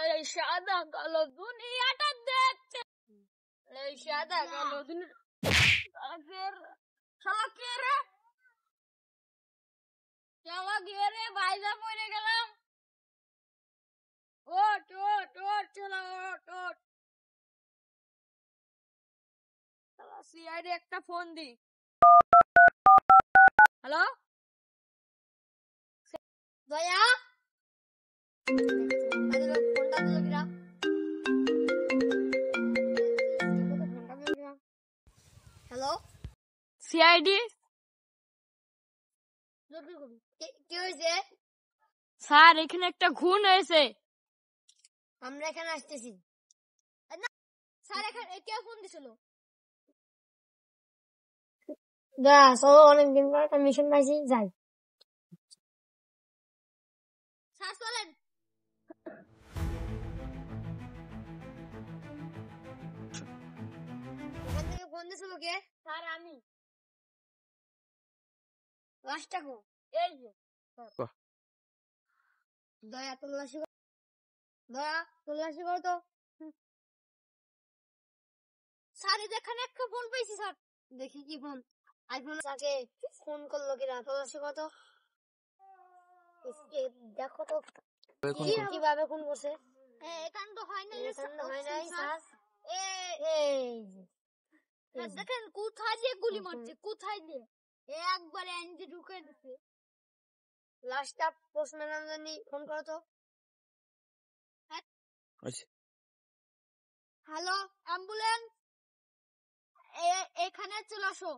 এই সাদা কালো দুনিয়াটা দেখছে, এই সাদা কালো দুনিয়া শালা কে রে, শালা কে রে, বাইজা পড়ে গেলাম। ওট ওট ওট শালা ওট ওট। শালা সিআইডি একটা ফোন দি। হ্যালো দয়া, ফোনটা দিল কিরা? হ্যালো সিআইডি, কি হয়েছে স্যার? এখানে একটা খুন হয়েছে, আমরা এখানে আসতেছি। স্যার এখানে কে ফোন দিছিল? চলো, অনেকদিন পর একটা মিশন পাইছি, যাই। স্যার চলেন। ওখান থেকে ফোন দিছিল কে? স্যার আমি। লাশটা কো? এই যে দয়া তল্লাশি কর, দয়া তল্লাশি করো তো। স্যার এখানে একটা ফোন পেয়েছি স্যার। দেখি কি ফোন। আইফোন তাকে ফোন করলো কিনা, তল্লাশি কর তো। দেখো তো কিভাবে ফোন করছে। এখান তো হয় নাই, এখান তো হয় নাই স্যার। দেখেন কোথায় দিয়ে গুলি মারছে, কোথায় দিয়ে একবারে এনজি ঢুকে দিচ্ছে। লাস্টটা পোস্টম্যান ফোন করো তো। হ্যালো অ্যাম্বুলেন্স, এখানে চলে আসো।